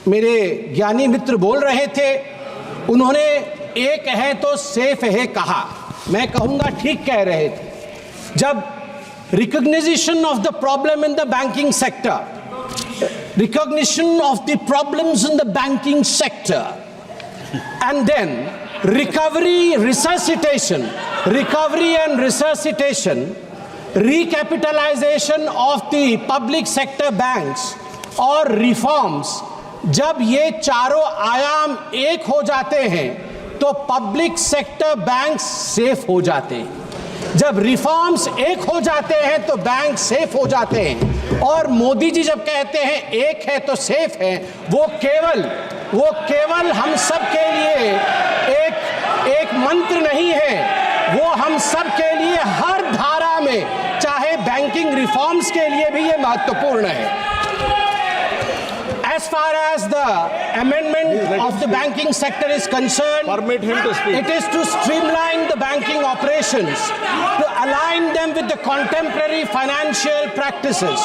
मेरे ज्ञानी मित्र बोल रहे थे, उन्होंने एक है तो सेफ है कहा। मैं कहूँगा ठीक कह रहे थे। जब recognition of the problem in the banking sector, recognition of the problems in the banking sector, and then recovery and resuscitation, recapitalization of the public sector banks और reforms, जब ये चारों आयाम एक हो जाते हैं तो पब्लिक सेक्टर बैंक सेफ हो जाते हैं। जब रिफॉर्म्स एक हो जाते हैं तो बैंक सेफ हो जाते हैं। और मोदी जी जब कहते हैं एक है तो सेफ है, वो केवल हम सब के लिए एक मंत्र नहीं है, वो हम सब के लिए हर धारा में, चाहे बैंकिंग रिफॉर्म्स के लिए भी ये महत्वपूर्ण है। As far as the amendment of the banking sector is concerned, permit him to speak. It is to streamline the banking operations, to align them with the contemporary financial practices.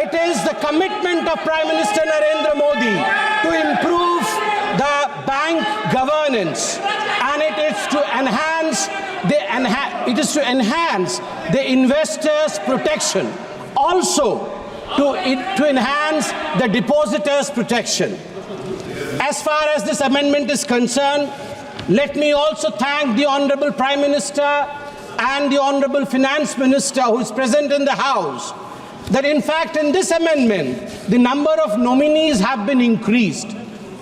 It is the commitment of Prime Minister Narendra Modi to improve the bank governance, and it is to enhance the investors' protection. Also, to enhance the depositors' protection. As far as this amendment is concerned, let me also thank the Honorable Prime Minister and the Honorable Finance Minister who is present in the House, that in fact in this amendment, the number of nominees have been increased.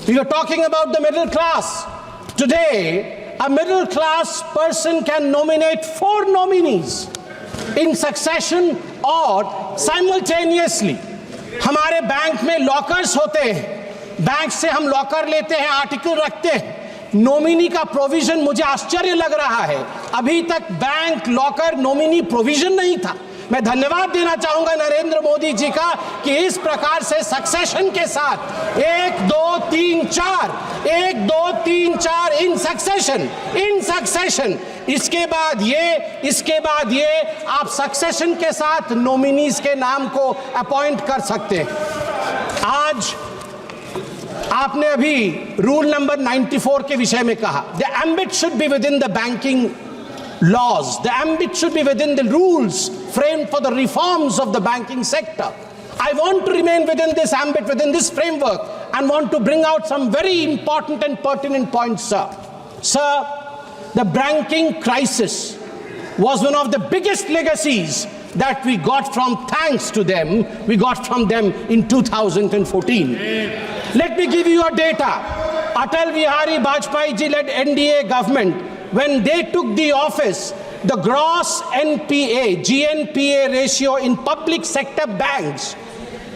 We are talking about the middle class. Today, a middle class person can nominate 4 nominees in succession और simultaneously. हमारे bank में lockers होते हैं, bank से हम locker लेते हैं, article रखते हैं। नॉमिनी का प्रोविजन, मुझे आश्चर्य लग रहा है, अभी तक बैंक लॉकर नॉमिनी प्रोविजन नहीं था। मैं धन्यवाद देना चाहूंगा नरेंद्र मोदी जी का कि इस प्रकार से सक्सेशन के साथ 1 2 3 4 इन सक्सेशन इसके बाद ये आप सक्सेशन के साथ नॉमिनीज के नाम को अपॉइंट कर सकते हैं। आज आपने अभी रूल नंबर 94 के विषय में कहा, the ambit should be with in the banking laws, the ambit should be within the rules framed for the reforms of the banking sector. I want to remain within this ambit, within this framework, and want to bring out some very important and pertinent points, sir. Sir, the banking crisis was one of the biggest legacies that we got from them in 2014. Let me give you a data. Atal Bihari Vajpayee ji led NDA government, when they took the office, the gross GNPA ratio in public sector banks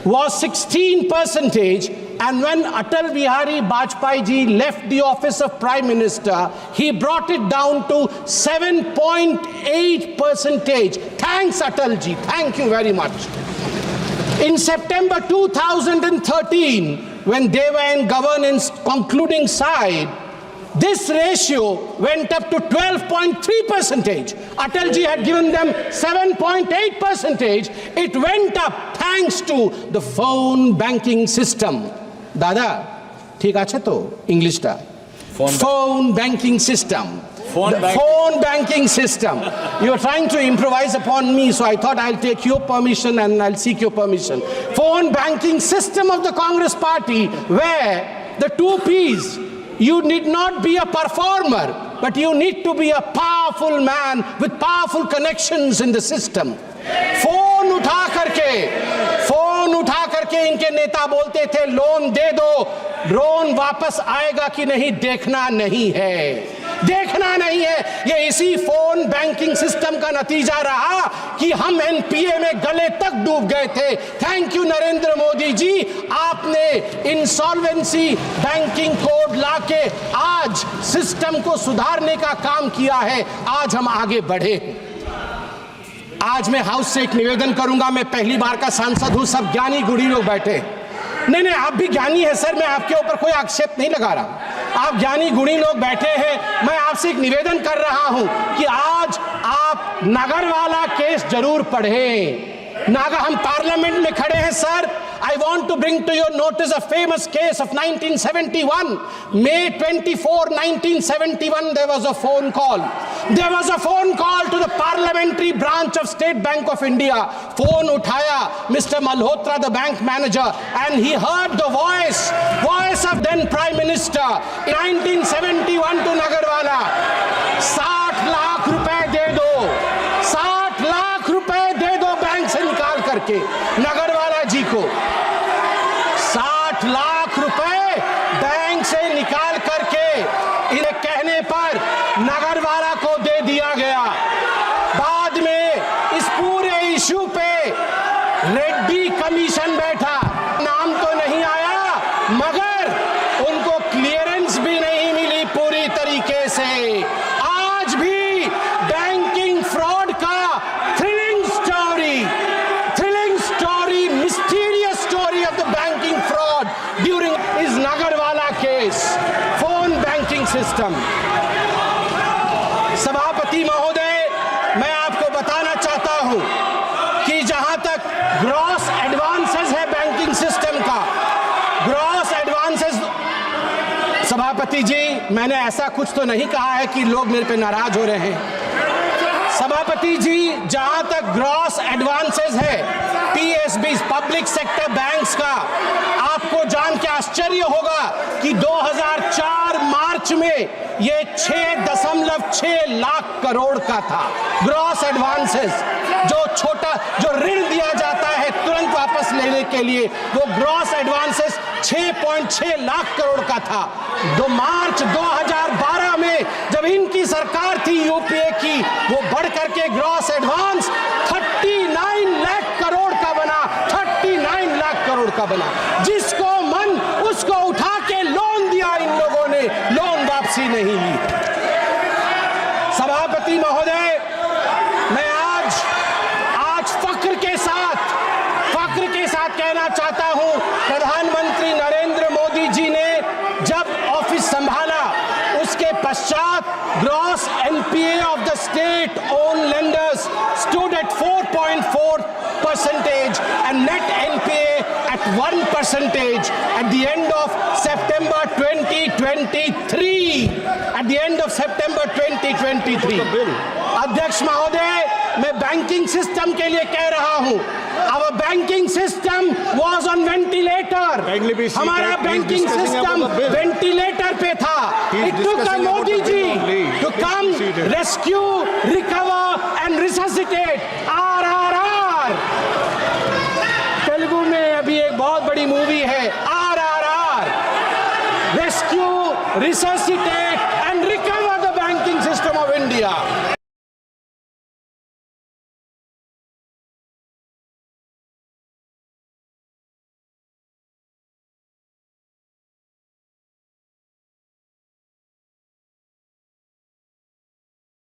was 16%, and when Atal Bihari Vajpayee ji left the office of Prime Minister, he brought it down to 7.8%. Thanks Atal ji, thank you very much. In September 2013, when they were in governance concluding side, this ratio went up to 12.3%. Atal ji had given them 7.8%. It went up thanks to the phone banking system. Dada, ठीक আছে तो English टा? Phone banking system. Phone banking system. You are trying to improvise upon me, so I thought I'll take your permission and I'll seek your permission. Phone banking system of the Congress Party, where the 2 P's. You need not be a performer, but you need to be a powerful man with powerful connections in the system. Phone उठा करके इनके नेता बोलते थे, loan दे दो, loan वापस आएगा कि नहीं देखना नहीं है। ये इसी फोन बैंकिंग सिस्टम का नतीजा रहा कि हम एनपीए में गले तक डूब गए थे। थैंक यू नरेंद्र मोदी जी, आपने इंसॉल्वेंसी बैंकिंग कोड लाके आज सिस्टम को सुधारने का काम किया है। आज हम आगे बढ़े। आज मैं हाउस से एक निवेदन करूंगा, मैं पहली बार का सांसद हूं, सब ज्ञानी गुणी लोग बैठे। नहीं, आप भी ज्ञानी है सर, मैं आपके ऊपर कोई आक्षेप नहीं लगा रहा। आप ज्ञानी गुणी लोग बैठे हैं, मैं आपसे एक निवेदन कर रहा हूं कि आज आप नगर वाला केस जरूर पढ़ें। नागा हम पार्लियामेंट में खड़े हैं sir. I want to bring to your notice a famous case of 1971. May 24, 1971, there was a phone call. There was a phone call to the parliamentary branch of State Bank of India. Phone uthaya Mr. Malhotra, the bank manager, and he heard the voice of then Prime Minister. In 1971 to Nagarwala, 60 lakh रुपए दे दो, 60 लाख रुपए दे दो bank से निकाल करके नगरवाला जी को. 60 लाख रुपए bank से निकाल करके इन्हें कहने पर नगरवाला को दे दिया गया. बाद में इस पूरे इशू पे रेड्डी कमीशन बैठा. नाम तो नहीं आया मगर उनको क्लियरेंस भी नहीं मिली पूरी तरीके से. आज भी बैंकिंग फ्रॉड का thrilling story, mysterious story of the banking fraud during इस Nagarwala case, phone banking system. सभापति महोदय, मैं आपको बताना चाहता हूं कि जहां तक ग्रॉस एडवांसेस है बैंकिंग सिस्टम का, ग्रॉस एडवांसेस, सभापति जी मैंने ऐसा कुछ तो नहीं कहा है कि लोग मेरे पे नाराज हो रहे हैं. सभापति जी, जहां तक ग्रॉस एडवांसेस है पीएसबी, पब्लिक सेक्टर बैंक्स का, आपको जान के आश्चर्य होगा कि 2004 मार्च में ये 6.6 लाख करोड़ का था. ग्रॉस एडवांसेस, जो ऋण दिया जाता है तुरंत वापस लेने के लिए, वो ग्रॉस एडवांसेस 6.6 लाख करोड़ का था. मार्च 2012 में जब इनकी सरकार थी यूपीए की, वो बढ़ करके ग्रॉस एडवांस 39 लाख करोड़ का बना. 39 लाख करोड़ का बना. जिसको मन उसको उठा के लोन दिया इन लोगों ने, लोन वापसी नहीं ली. सभापति महोदय, मैं आज फक्र के साथ कहना चाहता हूं, प्रधानमंत्री नरेंद्र मोदी जी ने जब ऑफिस संभाला उसके पश्चात gross NPA of the state own lenders stood at 4.4% and net NPA at 1% at the end of September 2023. At the end of September 2023. अध्यक्ष महोदय, मैं बैंकिंग सिस्टम के लिए कह रहा हूं. Our banking system was on ventilator. हमारा banking system ventilator पे था. It took Modi ji to come rescue, recover and resuscitate. RRR. Telugu में अभी एक बहुत बड़ी मूवी है RRR. Rescue, resuscitate and recover the banking system of India.